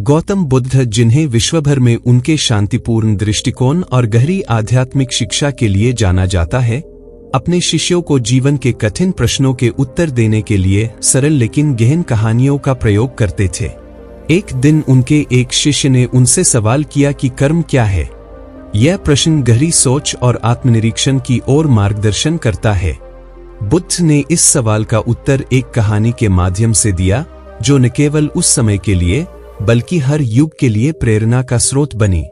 गौतम बुद्ध, जिन्हें विश्वभर में उनके शांतिपूर्ण दृष्टिकोण और गहरी आध्यात्मिक शिक्षा के लिए जाना जाता है, अपने शिष्यों को जीवन के कठिन प्रश्नों के उत्तर देने के लिए सरल लेकिन गहन कहानियों का प्रयोग करते थे। एक दिन उनके एक शिष्य ने उनसे सवाल किया कि कर्म क्या है। यह प्रश्न गहरी सोच और आत्मनिरीक्षण की ओर मार्गदर्शन करता है। बुद्ध ने इस सवाल का उत्तर एक कहानी के माध्यम से दिया, जो न केवल उस समय के लिए बल्कि हर युग के लिए प्रेरणा का स्रोत बनी।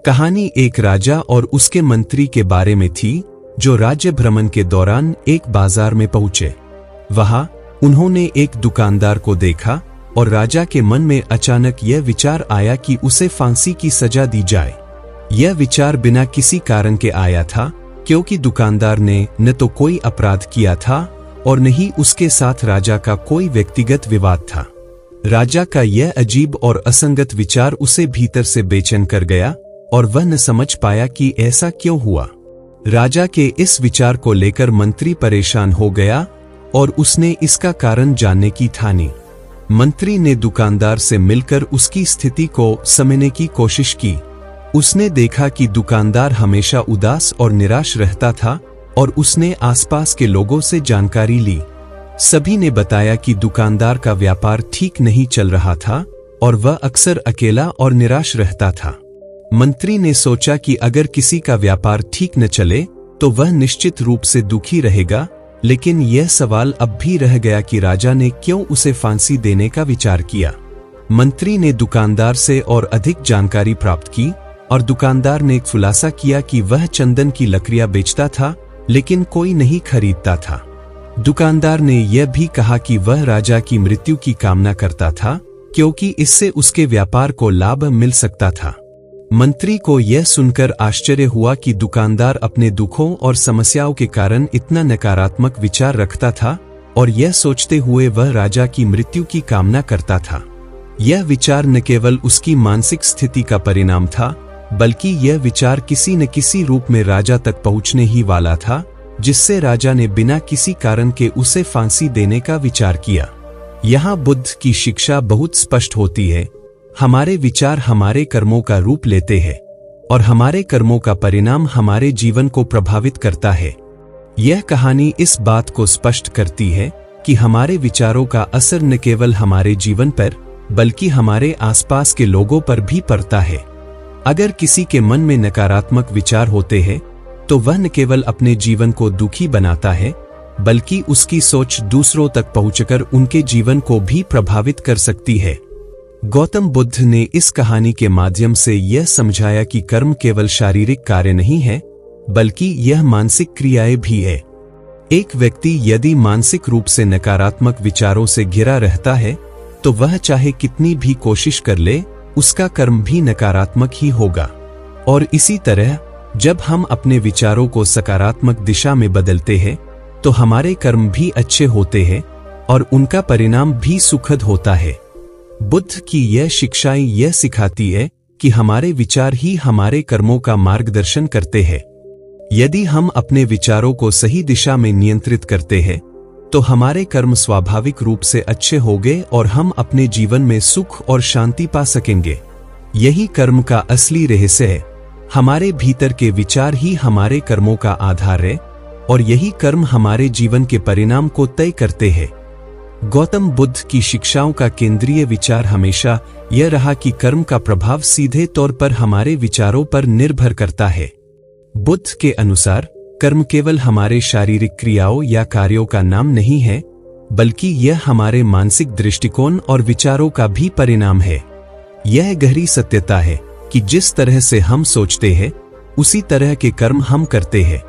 कहानी एक राजा और उसके मंत्री के बारे में थी, जो राज्य भ्रमण के दौरान एक बाजार में पहुंचे। वहां उन्होंने एक दुकानदार को देखा और राजा के मन में अचानक यह विचार आया कि उसे फांसी की सजा दी जाए। यह विचार बिना किसी कारण के आया था, क्योंकि दुकानदार ने न तो कोई अपराध किया था और न ही उसके साथ राजा का कोई व्यक्तिगत विवाद था। राजा का यह अजीब और असंगत विचार उसे भीतर से बेचैन कर गया और वह न समझ पाया कि ऐसा क्यों हुआ। राजा के इस विचार को लेकर मंत्री परेशान हो गया और उसने इसका कारण जानने की ठानी। मंत्री ने दुकानदार से मिलकर उसकी स्थिति को समझने की कोशिश की। उसने देखा कि दुकानदार हमेशा उदास और निराश रहता था और उसने आसपास के लोगों से जानकारी ली। सभी ने बताया कि दुकानदार का व्यापार ठीक नहीं चल रहा था और वह अक्सर अकेला और निराश रहता था। मंत्री ने सोचा कि अगर किसी का व्यापार ठीक न चले तो वह निश्चित रूप से दुखी रहेगा, लेकिन यह सवाल अब भी रह गया कि राजा ने क्यों उसे फांसी देने का विचार किया। मंत्री ने दुकानदार से और अधिक जानकारी प्राप्त की और दुकानदार ने खुलासा किया कि वह चंदन की लकड़ियां बेचता था, लेकिन कोई नहीं खरीदता था। दुकानदार ने यह भी कहा कि वह राजा की मृत्यु की कामना करता था, क्योंकि इससे उसके व्यापार को लाभ मिल सकता था। मंत्री को यह सुनकर आश्चर्य हुआ कि दुकानदार अपने दुखों और समस्याओं के कारण इतना नकारात्मक विचार रखता था और यह सोचते हुए वह राजा की मृत्यु की कामना करता था। यह विचार न केवल उसकी मानसिक स्थिति का परिणाम था, बल्कि यह विचार किसी न किसी रूप में राजा तक पहुंचने ही वाला था, जिससे राजा ने बिना किसी कारण के उसे फांसी देने का विचार किया। यहाँ बुद्ध की शिक्षा बहुत स्पष्ट होती है। हमारे विचार हमारे कर्मों का रूप लेते हैं और हमारे कर्मों का परिणाम हमारे जीवन को प्रभावित करता है। यह कहानी इस बात को स्पष्ट करती है कि हमारे विचारों का असर न केवल हमारे जीवन पर बल्कि हमारे आसपास के लोगों पर भी पड़ता है। अगर किसी के मन में नकारात्मक विचार होते हैं तो वह न केवल अपने जीवन को दुखी बनाता है, बल्कि उसकी सोच दूसरों तक पहुंचकर उनके जीवन को भी प्रभावित कर सकती है। गौतम बुद्ध ने इस कहानी के माध्यम से यह समझाया कि कर्म केवल शारीरिक कार्य नहीं है, बल्कि यह मानसिक क्रियाएं भी है। एक व्यक्ति यदि मानसिक रूप से नकारात्मक विचारों से घिरा रहता है, तो वह चाहे कितनी भी कोशिश कर ले, उसका कर्म भी नकारात्मक ही होगा। और इसी तरह जब हम अपने विचारों को सकारात्मक दिशा में बदलते हैं, तो हमारे कर्म भी अच्छे होते हैं और उनका परिणाम भी सुखद होता है। बुद्ध की यह शिक्षाएं यह सिखाती है कि हमारे विचार ही हमारे कर्मों का मार्गदर्शन करते हैं। यदि हम अपने विचारों को सही दिशा में नियंत्रित करते हैं, तो हमारे कर्म स्वाभाविक रूप से अच्छे होंगे और हम अपने जीवन में सुख और शांति पा सकेंगे। यही कर्म का असली रहस्य है। हमारे भीतर के विचार ही हमारे कर्मों का आधार है और यही कर्म हमारे जीवन के परिणाम को तय करते हैं। गौतम बुद्ध की शिक्षाओं का केंद्रीय विचार हमेशा यह रहा कि कर्म का प्रभाव सीधे तौर पर हमारे विचारों पर निर्भर करता है। बुद्ध के अनुसार कर्म केवल हमारे शारीरिक क्रियाओं या कार्यों का नाम नहीं है, बल्कि यह हमारे मानसिक दृष्टिकोण और विचारों का भी परिणाम है। यह गहरी सत्यता है कि जिस तरह से हम सोचते हैं, उसी तरह के कर्म हम करते हैं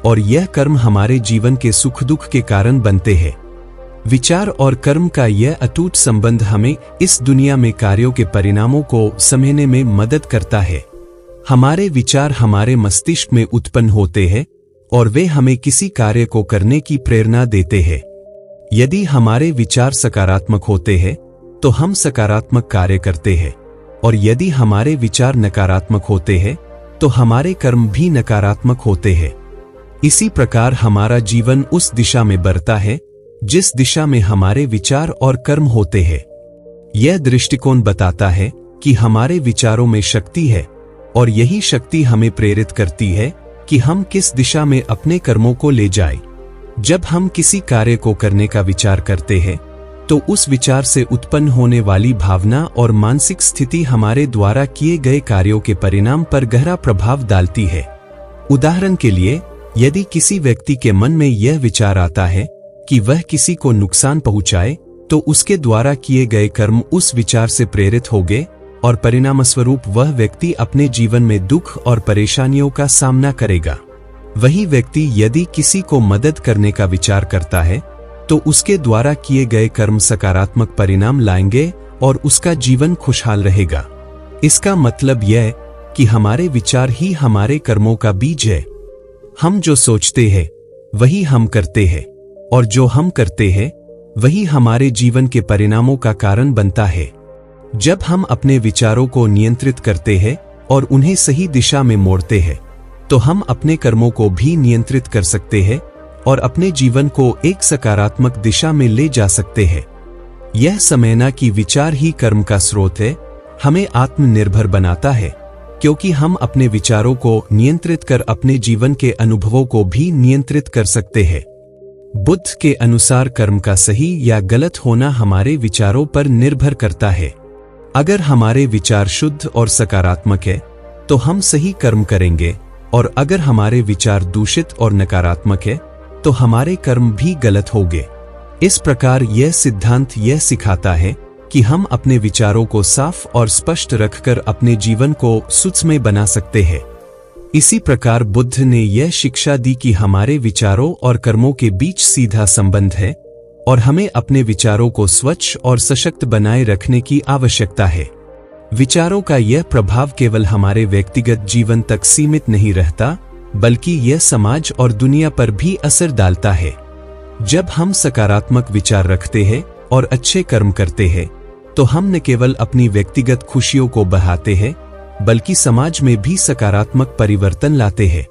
और यह कर्म हमारे जीवन के सुख दुख के कारण बनते हैं। विचार और कर्म का यह अटूट संबंध हमें इस दुनिया में कार्यों के परिणामों को समझने में मदद करता है। हमारे विचार हमारे मस्तिष्क में उत्पन्न होते हैं और वे हमें किसी कार्य को करने की प्रेरणा देते हैं। यदि हमारे विचार सकारात्मक होते हैं, तो हम सकारात्मक कार्य करते हैं और यदि हमारे विचार नकारात्मक होते हैं, तो हमारे कर्म भी नकारात्मक होते हैं। इसी प्रकार हमारा जीवन उस दिशा में बढ़ता है जिस दिशा में हमारे विचार और कर्म होते हैं। यह दृष्टिकोण बताता है कि हमारे विचारों में शक्ति है और यही शक्ति हमें प्रेरित करती है कि हम किस दिशा में अपने कर्मों को ले जाएं। जब हम किसी कार्य को करने का विचार करते हैं तो उस विचार से उत्पन्न होने वाली भावना और मानसिक स्थिति हमारे द्वारा किए गए कार्यों के परिणाम पर गहरा प्रभाव डालती है। उदाहरण के लिए, यदि किसी व्यक्ति के मन में यह विचार आता है कि वह किसी को नुकसान पहुंचाए, तो उसके द्वारा किए गए कर्म उस विचार से प्रेरित होंगे और परिणामस्वरूप वह व्यक्ति अपने जीवन में दुख और परेशानियों का सामना करेगा। वही व्यक्ति यदि किसी को मदद करने का विचार करता है तो उसके द्वारा किए गए कर्म सकारात्मक परिणाम लाएंगे और उसका जीवन खुशहाल रहेगा। इसका मतलब यह कि हमारे विचार ही हमारे कर्मों का बीज है। हम जो सोचते हैं वही हम करते हैं और जो हम करते हैं वही हमारे जीवन के परिणामों का कारण बनता है। जब हम अपने विचारों को नियंत्रित करते हैं और उन्हें सही दिशा में मोड़ते हैं तो हम अपने कर्मों को भी नियंत्रित कर सकते हैं और अपने जीवन को एक सकारात्मक दिशा में ले जा सकते हैं। यह समझना कि विचार ही कर्म का स्रोत है, हमें आत्मनिर्भर बनाता है, क्योंकि हम अपने विचारों को नियंत्रित कर अपने जीवन के अनुभवों को भी नियंत्रित कर सकते हैं। बुद्ध के अनुसार कर्म का सही या गलत होना हमारे विचारों पर निर्भर करता है। अगर हमारे विचार शुद्ध और सकारात्मक है तो हम सही कर्म करेंगे, और अगर हमारे विचार दूषित और नकारात्मक है तो हमारे कर्म भी गलत होंगे। इस प्रकार यह सिद्धांत यह सिखाता है कि हम अपने विचारों को साफ और स्पष्ट रखकर अपने जीवन को सुखमय बना सकते हैं। इसी प्रकार बुद्ध ने यह शिक्षा दी कि हमारे विचारों और कर्मों के बीच सीधा संबंध है और हमें अपने विचारों को स्वच्छ और सशक्त बनाए रखने की आवश्यकता है। विचारों का यह प्रभाव केवल हमारे व्यक्तिगत जीवन तक सीमित नहीं रहता, बल्कि यह समाज और दुनिया पर भी असर डालता है। जब हम सकारात्मक विचार रखते हैं और अच्छे कर्म करते हैं तो हम न केवल अपनी व्यक्तिगत खुशियों को बढ़ाते हैं, बल्कि समाज में भी सकारात्मक परिवर्तन लाते हैं।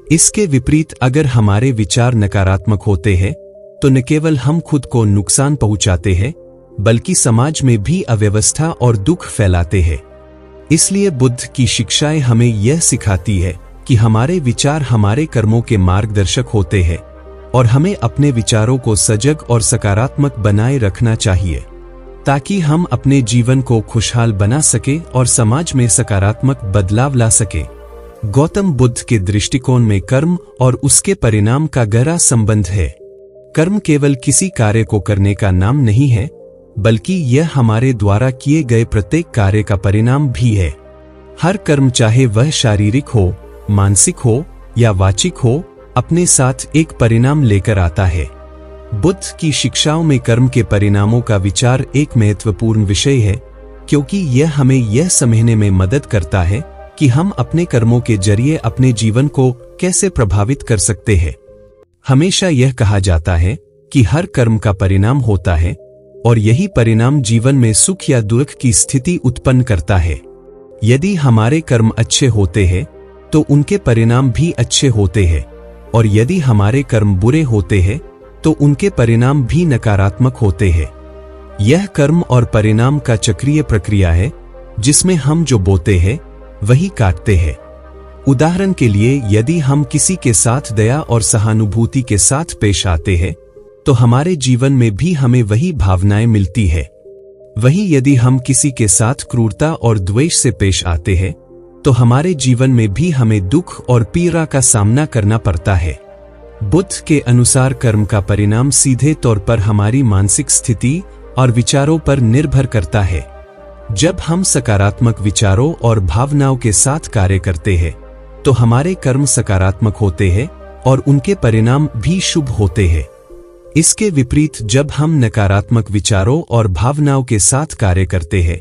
इसके विपरीत अगर हमारे विचार नकारात्मक होते हैं तो न केवल हम खुद को नुकसान पहुंचाते हैं, बल्कि समाज में भी अव्यवस्था और दुख फैलाते हैं। इसलिए बुद्ध की शिक्षाएं हमें यह सिखाती है कि हमारे विचार हमारे कर्मों के मार्गदर्शक होते हैं और हमें अपने विचारों को सजग और सकारात्मक बनाए रखना चाहिए, ताकि हम अपने जीवन को खुशहाल बना सके और समाज में सकारात्मक बदलाव ला सके। गौतम बुद्ध के दृष्टिकोण में कर्म और उसके परिणाम का गहरा संबंध है। कर्म केवल किसी कार्य को करने का नाम नहीं है, बल्कि यह हमारे द्वारा किए गए प्रत्येक कार्य का परिणाम भी है। हर कर्म, चाहे वह शारीरिक हो, मानसिक हो या वाचिक हो, अपने साथ एक परिणाम लेकर आता है। बुद्ध की शिक्षाओं में कर्म के परिणामों का विचार एक महत्वपूर्ण विषय है, क्योंकि यह हमें यह समझने में मदद करता है कि हम अपने कर्मों के जरिए अपने जीवन को कैसे प्रभावित कर सकते हैं। हमेशा यह कहा जाता है कि हर कर्म का परिणाम होता है और यही परिणाम जीवन में सुख या दुख की स्थिति उत्पन्न करता है। यदि हमारे कर्म अच्छे होते हैं तो उनके परिणाम भी अच्छे होते हैं, और यदि हमारे कर्म बुरे होते हैं तो उनके परिणाम भी नकारात्मक होते हैं। यह कर्म और परिणाम का चक्रीय प्रक्रिया है, जिसमें हम जो बोते हैं वही काटते हैं। उदाहरण के लिए, यदि हम किसी के साथ दया और सहानुभूति के साथ पेश आते हैं तो हमारे जीवन में भी हमें वही भावनाएं मिलती है। वहीं यदि हम किसी के साथ क्रूरता और द्वेष से पेश आते हैं तो हमारे जीवन में भी हमें दुख और पीड़ा का सामना करना पड़ता है। बुद्ध के अनुसार कर्म का परिणाम सीधे तौर पर हमारी मानसिक स्थिति और विचारों पर निर्भर करता है। जब हम सकारात्मक विचारों और भावनाओं के साथ कार्य करते हैं तो हमारे कर्म सकारात्मक होते हैं और उनके परिणाम भी शुभ होते हैं। इसके विपरीत, जब हम नकारात्मक विचारों और भावनाओं के साथ कार्य करते हैं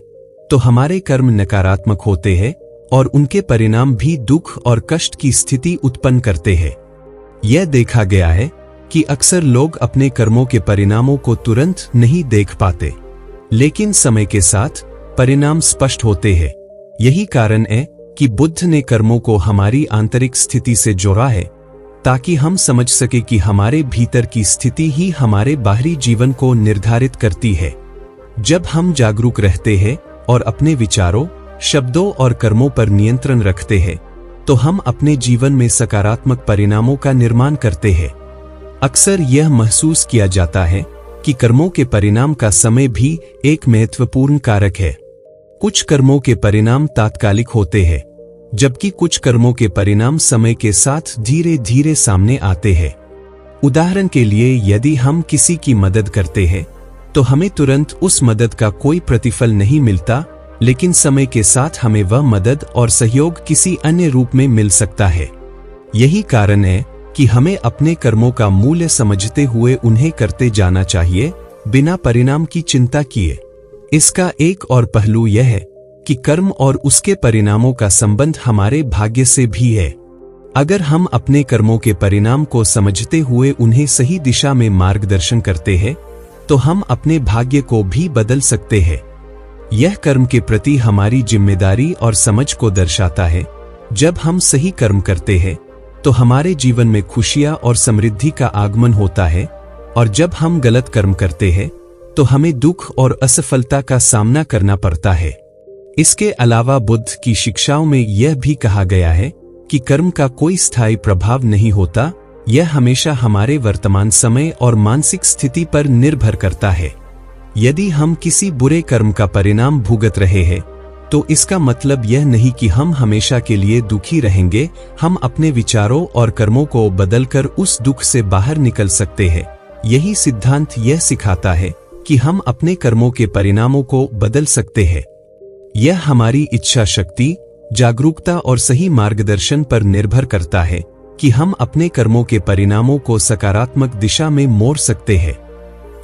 तो हमारे कर्म नकारात्मक होते हैं और उनके परिणाम भी दुख और कष्ट की स्थिति उत्पन्न करते हैं। यह देखा गया है कि अक्सर लोग अपने कर्मों के परिणामों को तुरंत नहीं देख पाते, लेकिन समय के साथ परिणाम स्पष्ट होते हैं। यही कारण है कि बुद्ध ने कर्मों को हमारी आंतरिक स्थिति से जोड़ा है, ताकि हम समझ सके कि हमारे भीतर की स्थिति ही हमारे बाहरी जीवन को निर्धारित करती है। जब हम जागरूक रहते हैं और अपने विचारों, शब्दों और कर्मों पर नियंत्रण रखते हैं, तो हम अपने जीवन में सकारात्मक परिणामों का निर्माण करते हैं। अक्सर यह महसूस किया जाता है कि कर्मों के परिणाम का समय भी एक महत्वपूर्ण कारक है। कुछ कर्मों के परिणाम तात्कालिक होते हैं, जबकि कुछ कर्मों के परिणाम समय के साथ धीरे धीरे सामने आते हैं। उदाहरण के लिए, यदि हम किसी की मदद करते हैं तो हमें तुरंत उस मदद का कोई प्रतिफल नहीं मिलता, लेकिन समय के साथ हमें वह मदद और सहयोग किसी अन्य रूप में मिल सकता है। यही कारण है कि हमें अपने कर्मों का मूल्य समझते हुए उन्हें करते जाना चाहिए, बिना परिणाम की चिंता किए। इसका एक और पहलू यह है कि कर्म और उसके परिणामों का संबंध हमारे भाग्य से भी है। अगर हम अपने कर्मों के परिणाम को समझते हुए उन्हें सही दिशा में मार्गदर्शन करते हैं, तो हम अपने भाग्य को भी बदल सकते हैं। यह कर्म के प्रति हमारी जिम्मेदारी और समझ को दर्शाता है। जब हम सही कर्म करते हैं, तो हमारे जीवन में खुशियां और समृद्धि का आगमन होता है, और जब हम गलत कर्म करते हैं, तो हमें दुख और असफलता का सामना करना पड़ता है। इसके अलावा बुद्ध की शिक्षाओं में यह भी कहा गया है कि कर्म का कोई स्थायी प्रभाव नहीं होता, यह हमेशा हमारे वर्तमान समय और मानसिक स्थिति पर निर्भर करता है। यदि हम किसी बुरे कर्म का परिणाम भुगत रहे हैं, तो इसका मतलब यह नहीं कि हम हमेशा के लिए दुखी रहेंगे। हम अपने विचारों और कर्मों को बदलकर उस दुख से बाहर निकल सकते हैं। यही सिद्धांत यह सिखाता है कि हम अपने कर्मों के परिणामों को बदल सकते हैं। यह हमारी इच्छा शक्ति, जागरूकता और सही मार्गदर्शन पर निर्भर करता है कि हम अपने कर्मों के परिणामों को सकारात्मक दिशा में मोड़ सकते हैं।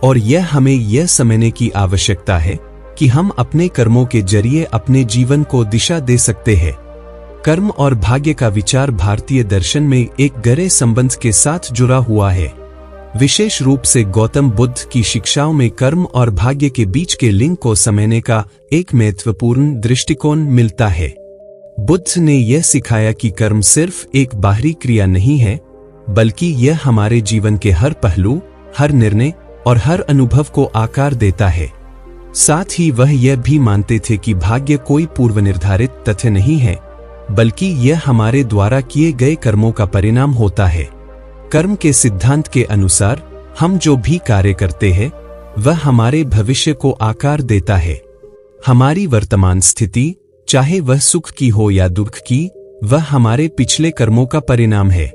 और यह हमें यह समझने की आवश्यकता है कि हम अपने कर्मों के जरिए अपने जीवन को दिशा दे सकते हैं। कर्म और भाग्य का विचार भारतीय दर्शन में एक गहरे संबंध के साथ जुड़ा हुआ है। विशेष रूप से गौतम बुद्ध की शिक्षाओं में कर्म और भाग्य के बीच के लिंक को समझने का एक महत्वपूर्ण दृष्टिकोण मिलता है। बुद्ध ने यह सिखाया कि कर्म सिर्फ एक बाहरी क्रिया नहीं है, बल्कि यह हमारे जीवन के हर पहलू, हर निर्णय और हर अनुभव को आकार देता है। साथ ही वह यह भी मानते थे कि भाग्य कोई पूर्व निर्धारित तथ्य नहीं है, बल्कि यह हमारे द्वारा किए गए कर्मों का परिणाम होता है। कर्म के सिद्धांत के अनुसार हम जो भी कार्य करते हैं, वह हमारे भविष्य को आकार देता है। हमारी वर्तमान स्थिति, चाहे वह सुख की हो या दुख की, वह हमारे पिछले कर्मों का परिणाम है।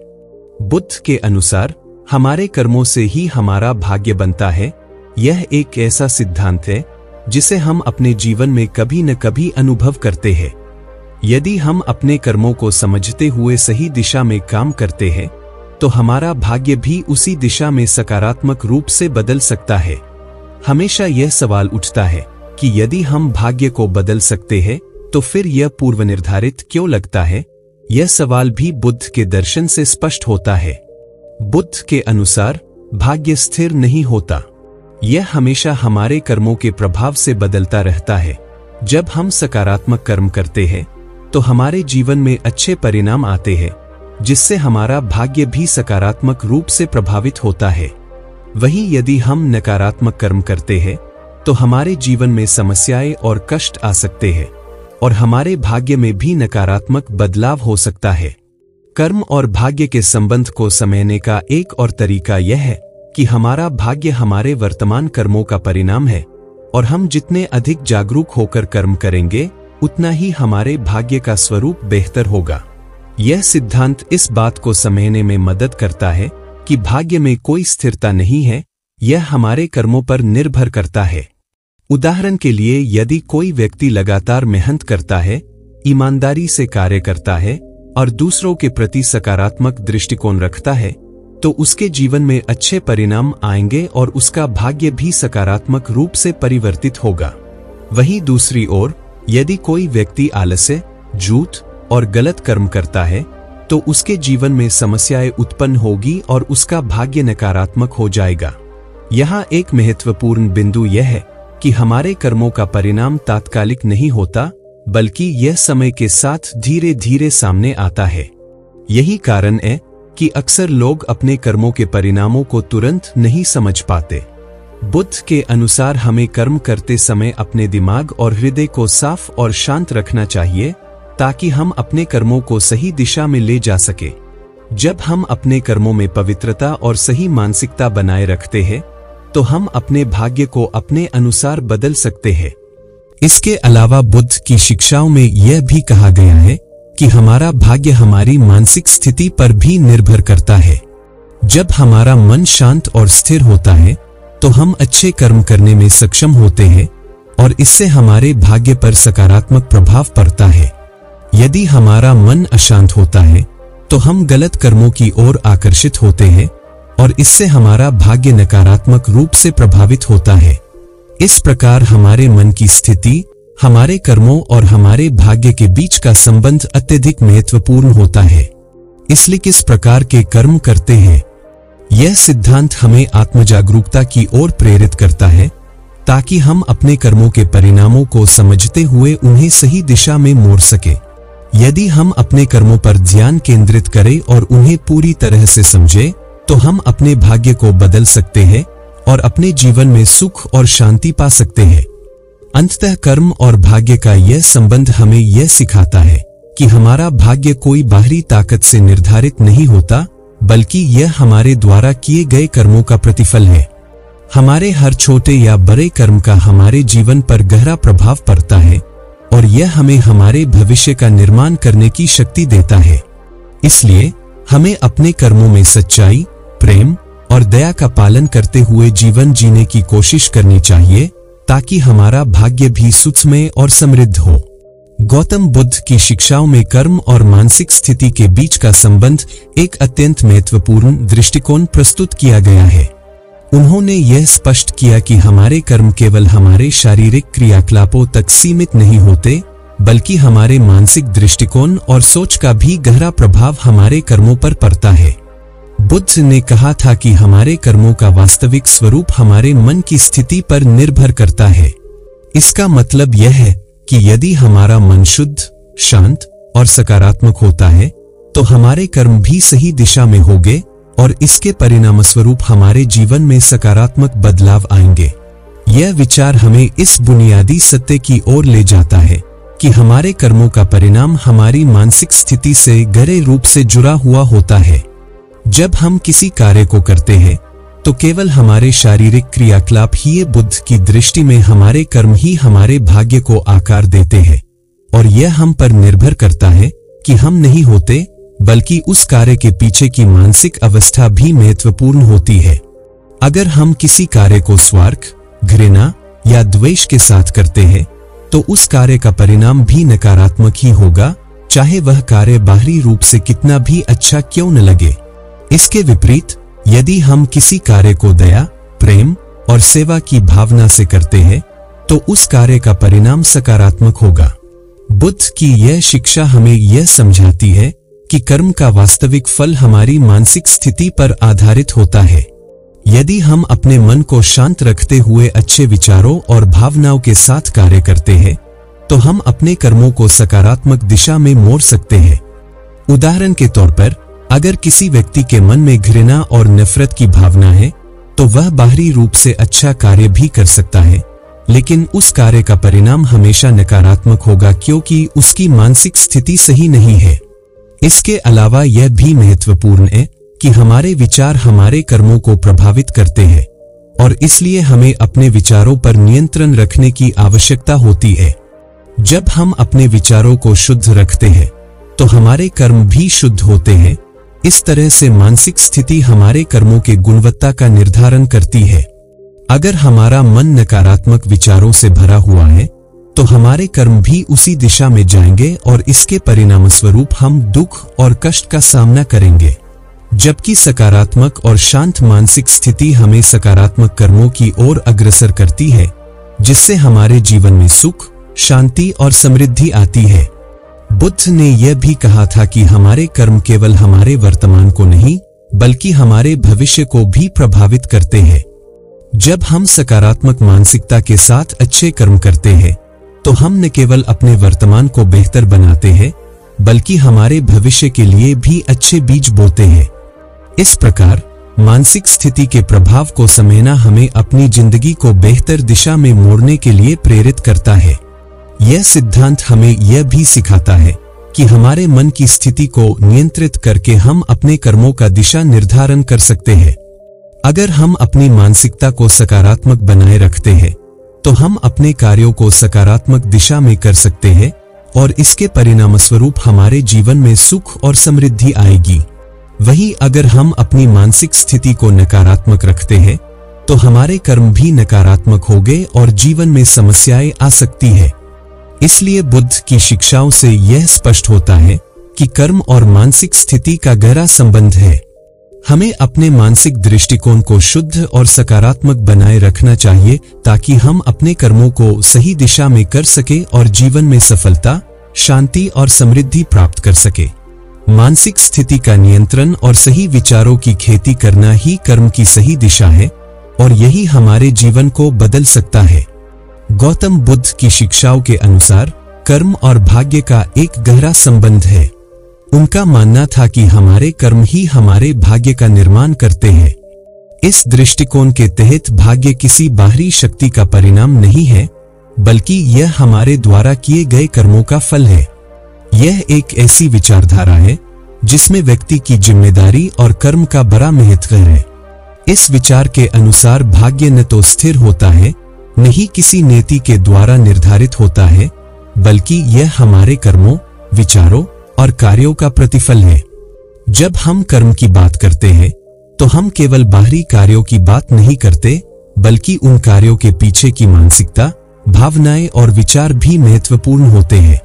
बुद्ध के अनुसार हमारे कर्मों से ही हमारा भाग्य बनता है। यह एक ऐसा सिद्धांत है जिसे हम अपने जीवन में कभी न कभी अनुभव करते हैं। यदि हम अपने कर्मों को समझते हुए सही दिशा में काम करते हैं, तो हमारा भाग्य भी उसी दिशा में सकारात्मक रूप से बदल सकता है। हमेशा यह सवाल उठता है कि यदि हम भाग्य को बदल सकते हैं, तो फिर यह पूर्व निर्धारित क्यों लगता है? यह सवाल भी बुद्ध के दर्शन से स्पष्ट होता है। बुद्ध के अनुसार भाग्य स्थिर नहीं होता, यह हमेशा हमारे कर्मों के प्रभाव से बदलता रहता है। जब हम सकारात्मक कर्म करते हैं, तो हमारे जीवन में अच्छे परिणाम आते हैं, जिससे हमारा भाग्य भी सकारात्मक रूप से प्रभावित होता है। वहीं यदि हम नकारात्मक कर्म करते हैं, तो हमारे जीवन में समस्याएं और कष्ट आ सकते हैं, और हमारे भाग्य में भी नकारात्मक बदलाव हो सकता है। कर्म और भाग्य के संबंध को समझने का एक और तरीका यह है कि हमारा भाग्य हमारे वर्तमान कर्मों का परिणाम है, और हम जितने अधिक जागरूक होकर कर्म करेंगे, उतना ही हमारे भाग्य का स्वरूप बेहतर होगा। यह सिद्धांत इस बात को समझने में मदद करता है कि भाग्य में कोई स्थिरता नहीं है, यह हमारे कर्मों पर निर्भर करता है। उदाहरण के लिए, यदि कोई व्यक्ति लगातार मेहनत करता है, ईमानदारी से कार्य करता है और दूसरों के प्रति सकारात्मक दृष्टिकोण रखता है, तो उसके जीवन में अच्छे परिणाम आएंगे और उसका भाग्य भी सकारात्मक रूप से परिवर्तित होगा। वहीं दूसरी ओर, यदि कोई व्यक्ति आलस्य, झूठ और गलत कर्म करता है, तो उसके जीवन में समस्याएं उत्पन्न होगी और उसका भाग्य नकारात्मक हो जाएगा। यहाँ एक महत्वपूर्ण बिंदु यह है कि हमारे कर्मों का परिणाम तात्कालिक नहीं होता, बल्कि यह समय के साथ धीरे धीरे सामने आता है। यही कारण है कि अक्सर लोग अपने कर्मों के परिणामों को तुरंत नहीं समझ पाते। बुद्ध के अनुसार हमें कर्म करते समय अपने दिमाग और हृदय को साफ और शांत रखना चाहिए ताकि हम अपने कर्मों को सही दिशा में ले जा सके। जब हम अपने कर्मों में पवित्रता और सही मानसिकता बनाए रखते हैं तो हम अपने भाग्य को अपने अनुसार बदल सकते हैं। इसके अलावा बुद्ध की शिक्षाओं में यह भी कहा गया है कि हमारा भाग्य हमारी मानसिक स्थिति पर भी निर्भर करता है। जब हमारा मन शांत और स्थिर होता है तो हम अच्छे कर्म करने में सक्षम होते हैं और इससे हमारे भाग्य पर सकारात्मक प्रभाव पड़ता है। यदि हमारा मन अशांत होता है तो हम गलत कर्मों की ओर आकर्षित होते हैं और इससे हमारा भाग्य नकारात्मक रूप से प्रभावित होता है। इस प्रकार हमारे मन की स्थिति, हमारे कर्मों और हमारे भाग्य के बीच का संबंध अत्यधिक महत्वपूर्ण होता है। इसलिए किस प्रकार के कर्म करते हैं, यह सिद्धांत हमें आत्मजागरूकता की ओर प्रेरित करता है ताकि हम अपने कर्मों के परिणामों को समझते हुए उन्हें सही दिशा में मोड़ सके। यदि हम अपने कर्मों पर ध्यान केंद्रित करें और उन्हें पूरी तरह से समझें तो हम अपने भाग्य को बदल सकते हैं और अपने जीवन में सुख और शांति पा सकते हैं। अंततः कर्म और भाग्य का यह संबंध हमें यह सिखाता है कि हमारा भाग्य कोई बाहरी ताकत से निर्धारित नहीं होता, बल्कि यह हमारे द्वारा किए गए कर्मों का प्रतिफल है। हमारे हर छोटे या बड़े कर्म का हमारे जीवन पर गहरा प्रभाव पड़ता है और यह हमें हमारे भविष्य का निर्माण करने की शक्ति देता है। इसलिए हमें अपने कर्मों में सच्चाई, प्रेम और दया का पालन करते हुए जीवन जीने की कोशिश करनी चाहिए ताकि हमारा भाग्य भी सुखमय और समृद्ध हो। गौतम बुद्ध की शिक्षाओं में कर्म और मानसिक स्थिति के बीच का संबंध एक अत्यंत महत्वपूर्ण दृष्टिकोण प्रस्तुत किया गया है। उन्होंने यह स्पष्ट किया कि हमारे कर्म केवल हमारे शारीरिक क्रियाकलापों तक सीमित नहीं होते, बल्कि हमारे मानसिक दृष्टिकोण और सोच का भी गहरा प्रभाव हमारे कर्मों पर पड़ता है। बुद्ध ने कहा था कि हमारे कर्मों का वास्तविक स्वरूप हमारे मन की स्थिति पर निर्भर करता है। इसका मतलब यह है कि यदि हमारा मन शुद्ध, शांत और सकारात्मक होता है तो हमारे कर्म भी सही दिशा में होंगे और इसके परिणामस्वरूप हमारे जीवन में सकारात्मक बदलाव आएंगे। यह विचार हमें इस बुनियादी सत्य की ओर ले जाता है कि हमारे कर्मों का परिणाम हमारी मानसिक स्थिति से गहरे रूप से जुड़ा हुआ होता है। जब हम किसी कार्य को करते हैं तो केवल हमारे शारीरिक क्रियाकलाप ही बुद्ध की दृष्टि में हमारे कर्म ही हमारे भाग्य को आकार देते हैं और यह हम पर निर्भर करता है कि हम नहीं होते, बल्कि उस कार्य के पीछे की मानसिक अवस्था भी महत्वपूर्ण होती है। अगर हम किसी कार्य को स्वार्थ, घृणा या द्वेष के साथ करते हैं तो उस कार्य का परिणाम भी नकारात्मक ही होगा, चाहे वह कार्य बाहरी रूप से कितना भी अच्छा क्यों न लगे। इसके विपरीत यदि हम किसी कार्य को दया, प्रेम और सेवा की भावना से करते हैं तो उस कार्य का परिणाम सकारात्मक होगा। बुद्ध की यह शिक्षा हमें यह समझाती है कि कर्म का वास्तविक फल हमारी मानसिक स्थिति पर आधारित होता है। यदि हम अपने मन को शांत रखते हुए अच्छे विचारों और भावनाओं के साथ कार्य करते हैं तो हम अपने कर्मों को सकारात्मक दिशा में मोड़ सकते हैं। उदाहरण के तौर पर, अगर किसी व्यक्ति के मन में घृणा और नफरत की भावना है तो वह बाहरी रूप से अच्छा कार्य भी कर सकता है, लेकिन उस कार्य का परिणाम हमेशा नकारात्मक होगा क्योंकि उसकी मानसिक स्थिति सही नहीं है। इसके अलावा यह भी महत्वपूर्ण है कि हमारे विचार हमारे कर्मों को प्रभावित करते हैं और इसलिए हमें अपने विचारों पर नियंत्रण रखने की आवश्यकता होती है। जब हम अपने विचारों को शुद्ध रखते हैं तो हमारे कर्म भी शुद्ध होते हैं। इस तरह से मानसिक स्थिति हमारे कर्मों के गुणवत्ता का निर्धारण करती है। अगर हमारा मन नकारात्मक विचारों से भरा हुआ है तो हमारे कर्म भी उसी दिशा में जाएंगे और इसके परिणामस्वरूप हम दुख और कष्ट का सामना करेंगे। जबकि सकारात्मक और शांत मानसिक स्थिति हमें सकारात्मक कर्मों की ओर अग्रसर करती है, जिससे हमारे जीवन में सुख, शांति और समृद्धि आती है। बुद्ध ने यह भी कहा था कि हमारे कर्म केवल हमारे वर्तमान को नहीं, बल्कि हमारे भविष्य को भी प्रभावित करते हैं। जब हम सकारात्मक मानसिकता के साथ अच्छे कर्म करते हैं तो हम न केवल अपने वर्तमान को बेहतर बनाते हैं, बल्कि हमारे भविष्य के लिए भी अच्छे बीज बोते हैं। इस प्रकार मानसिक स्थिति के प्रभाव को समझना हमें अपनी जिंदगी को बेहतर दिशा में मोड़ने के लिए प्रेरित करता है। यह सिद्धांत हमें यह भी सिखाता है कि हमारे मन की स्थिति को नियंत्रित करके हम अपने कर्मों का दिशा निर्धारण कर सकते हैं। अगर हम अपनी मानसिकता को सकारात्मक बनाए रखते हैं तो हम अपने कार्यों को सकारात्मक दिशा में कर सकते हैं और इसके परिणामस्वरूप हमारे जीवन में सुख और समृद्धि आएगी। वहीं अगर हम अपनी मानसिक स्थिति को नकारात्मक रखते हैं तो हमारे कर्म भी नकारात्मक होंगे और जीवन में समस्याएं आ सकती है। इसलिए बुद्ध की शिक्षाओं से यह स्पष्ट होता है कि कर्म और मानसिक स्थिति का गहरा संबंध है। हमें अपने मानसिक दृष्टिकोण को शुद्ध और सकारात्मक बनाए रखना चाहिए ताकि हम अपने कर्मों को सही दिशा में कर सके और जीवन में सफलता, शांति और समृद्धि प्राप्त कर सके। मानसिक स्थिति का नियंत्रण और सही विचारों की खेती करना ही कर्म की सही दिशा है और यही हमारे जीवन को बदल सकता है। गौतम बुद्ध की शिक्षाओं के अनुसार कर्म और भाग्य का एक गहरा संबंध है। उनका मानना था कि हमारे कर्म ही हमारे भाग्य का निर्माण करते हैं। इस दृष्टिकोण के तहत भाग्य किसी बाहरी शक्ति का परिणाम नहीं है, बल्कि यह हमारे द्वारा किए गए कर्मों का फल है। यह एक ऐसी विचारधारा है जिसमें व्यक्ति की जिम्मेदारी और कर्म का बड़ा महत्व है। इस विचार के अनुसार भाग्य न तो स्थिर होता है, न ही किसी नीति के द्वारा निर्धारित होता है, बल्कि यह हमारे कर्मों, विचारों और कार्यों का प्रतिफल है। जब हम कर्म की बात करते हैं तो हम केवल बाहरी कार्यों की बात नहीं करते, बल्कि उन कार्यों के पीछे की मानसिकता, भावनाएं और विचार भी महत्वपूर्ण होते हैं।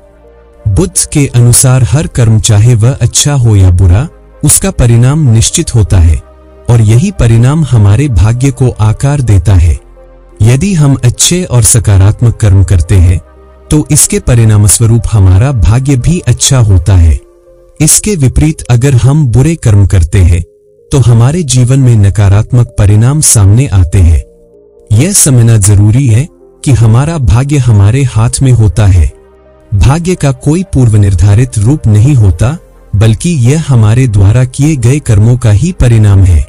बुद्ध के अनुसार हर कर्म, चाहे वह अच्छा हो या बुरा, उसका परिणाम निश्चित होता है और यही परिणाम हमारे भाग्य को आकार देता है। यदि हम अच्छे और सकारात्मक कर्म करते हैं तो इसके परिणामस्वरूप हमारा भाग्य भी अच्छा होता है। इसके विपरीत अगर हम बुरे कर्म करते हैं तो हमारे जीवन में नकारात्मक परिणाम सामने आते हैं। यह समझना जरूरी है कि हमारा भाग्य हमारे हाथ में होता है। भाग्य का कोई पूर्व निर्धारित रूप नहीं होता, बल्कि यह हमारे द्वारा किए गए कर्मों का ही परिणाम है।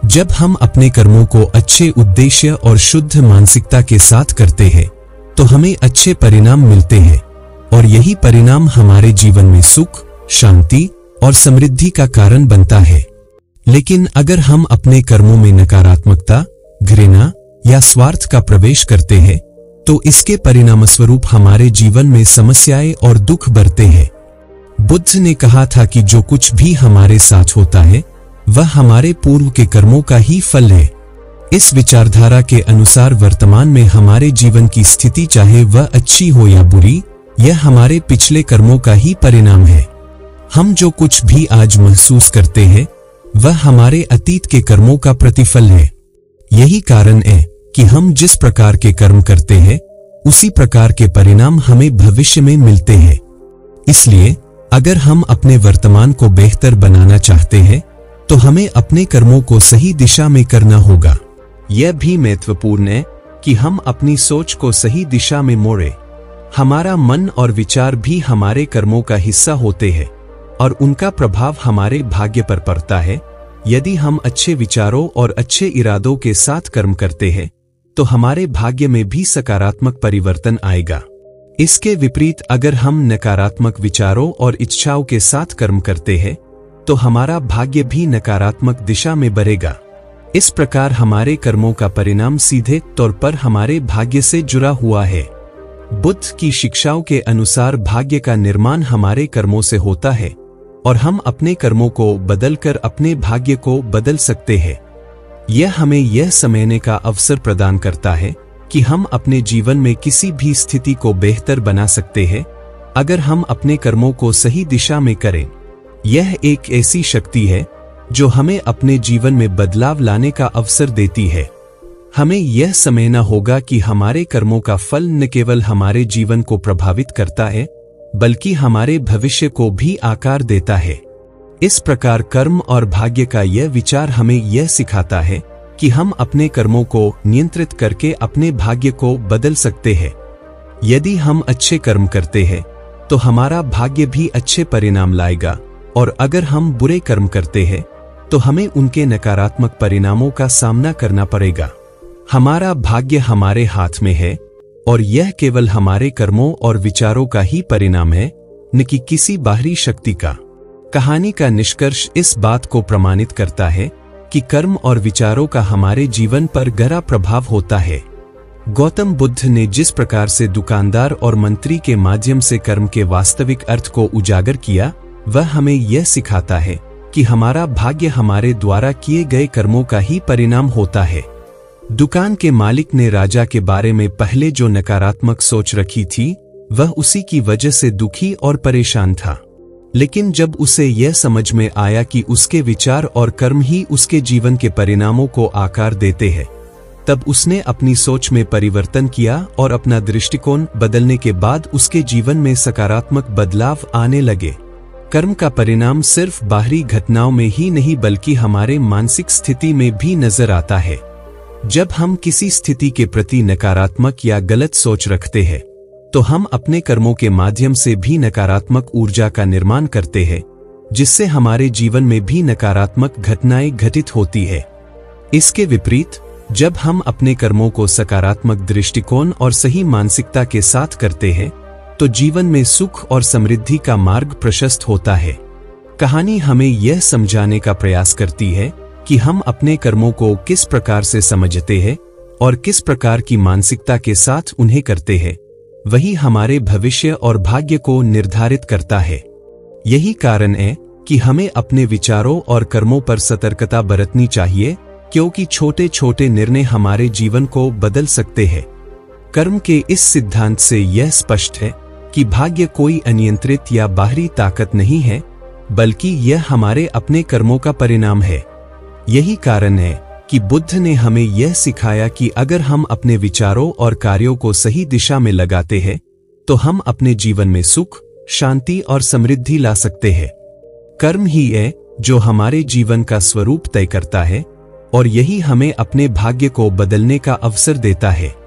जब हम अपने कर्मों को अच्छे उद्देश्य और शुद्ध मानसिकता के साथ करते हैं तो हमें अच्छे परिणाम मिलते हैं और यही परिणाम हमारे जीवन में सुख, शांति और समृद्धि का कारण बनता है। लेकिन अगर हम अपने कर्मों में नकारात्मकता, घृणा या स्वार्थ का प्रवेश करते हैं तो इसके परिणामस्वरूप हमारे जीवन में समस्याएं और दुख बढ़ते हैं। बुद्ध ने कहा था कि जो कुछ भी हमारे साथ होता है वह हमारे पूर्व के कर्मों का ही फल है। इस विचारधारा के अनुसार वर्तमान में हमारे जीवन की स्थिति, चाहे वह अच्छी हो या बुरी, यह हमारे पिछले कर्मों का ही परिणाम है। हम जो कुछ भी आज महसूस करते हैं वह हमारे अतीत के कर्मों का प्रतिफल है। यही कारण है कि हम जिस प्रकार के कर्म करते हैं उसी प्रकार के परिणाम हमें भविष्य में मिलते हैं। इसलिए अगर हम अपने वर्तमान को बेहतर बनाना चाहते हैं तो हमें अपने कर्मों को सही दिशा में करना होगा। यह भी महत्वपूर्ण है कि हम अपनी सोच को सही दिशा में मोड़ें। हमारा मन और विचार भी हमारे कर्मों का हिस्सा होते हैं और उनका प्रभाव हमारे भाग्य पर पड़ता है। यदि हम अच्छे विचारों और अच्छे इरादों के साथ कर्म करते हैं तो हमारे भाग्य में भी सकारात्मक परिवर्तन आएगा। इसके विपरीत अगर हम नकारात्मक विचारों और इच्छाओं के साथ कर्म करते हैं तो हमारा भाग्य भी नकारात्मक दिशा में बढ़ेगा। इस प्रकार हमारे कर्मों का परिणाम सीधे तौर पर हमारे भाग्य से जुड़ा हुआ है। बुद्ध की शिक्षाओं के अनुसार भाग्य का निर्माण हमारे कर्मों से होता है और हम अपने कर्मों को बदलकर अपने भाग्य को बदल सकते हैं। यह हमें यह समझने का अवसर प्रदान करता है कि हम अपने जीवन में किसी भी स्थिति को बेहतर बना सकते हैं अगर हम अपने कर्मों को सही दिशा में करें। यह एक ऐसी शक्ति है जो हमें अपने जीवन में बदलाव लाने का अवसर देती है। हमें यह समझना होगा कि हमारे कर्मों का फल न केवल हमारे जीवन को प्रभावित करता है, बल्कि हमारे भविष्य को भी आकार देता है। इस प्रकार कर्म और भाग्य का यह विचार हमें यह सिखाता है कि हम अपने कर्मों को नियंत्रित करके अपने भाग्य को बदल सकते हैं। यदि हम अच्छे कर्म करते हैं तो हमारा भाग्य भी अच्छे परिणाम लाएगा, और अगर हम बुरे कर्म करते हैं तो हमें उनके नकारात्मक परिणामों का सामना करना पड़ेगा। हमारा भाग्य हमारे हाथ में है और यह केवल हमारे कर्मों और विचारों का ही परिणाम है, न कि किसी बाहरी शक्ति का। कहानी का निष्कर्ष इस बात को प्रमाणित करता है कि कर्म और विचारों का हमारे जीवन पर गहरा प्रभाव होता है। गौतम बुद्ध ने जिस प्रकार से दुकानदार और मंत्री के माध्यम से कर्म के वास्तविक अर्थ को उजागर किया, वह हमें यह सिखाता है कि हमारा भाग्य हमारे द्वारा किए गए कर्मों का ही परिणाम होता है। दुकान के मालिक ने राजा के बारे में पहले जो नकारात्मक सोच रखी थी, वह उसी की वजह से दुखी और परेशान था। लेकिन जब उसे यह समझ में आया कि उसके विचार और कर्म ही उसके जीवन के परिणामों को आकार देते हैं, तब उसने अपनी सोच में परिवर्तन किया और अपना दृष्टिकोण बदलने के बाद उसके जीवन में सकारात्मक बदलाव आने लगे। कर्म का परिणाम सिर्फ बाहरी घटनाओं में ही नहीं बल्कि हमारे मानसिक स्थिति में भी नजर आता है। जब हम किसी स्थिति के प्रति नकारात्मक या गलत सोच रखते हैं, तो हम अपने कर्मों के माध्यम से भी नकारात्मक ऊर्जा का निर्माण करते हैं, जिससे हमारे जीवन में भी नकारात्मक घटनाएं घटित होती है। इसके विपरीत, जब हम अपने कर्मों को सकारात्मक दृष्टिकोण और सही मानसिकता के साथ करते हैं, तो जीवन में सुख और समृद्धि का मार्ग प्रशस्त होता है। कहानी हमें यह समझाने का प्रयास करती है कि हम अपने कर्मों को किस प्रकार से समझते हैं और किस प्रकार की मानसिकता के साथ उन्हें करते हैं, वही हमारे भविष्य और भाग्य को निर्धारित करता है। यही कारण है कि हमें अपने विचारों और कर्मों पर सतर्कता बरतनी चाहिए, क्योंकि छोटे छोटे निर्णय हमारे जीवन को बदल सकते हैं। कर्म के इस सिद्धांत से यह स्पष्ट है कि भाग्य कोई अनियंत्रित या बाहरी ताकत नहीं है, बल्कि यह हमारे अपने कर्मों का परिणाम है। यही कारण है कि बुद्ध ने हमें यह सिखाया कि अगर हम अपने विचारों और कार्यों को सही दिशा में लगाते हैं, तो हम अपने जीवन में सुख, शांति और समृद्धि ला सकते हैं। कर्म ही है जो हमारे जीवन का स्वरूप तय करता है और यही हमें अपने भाग्य को बदलने का अवसर देता है।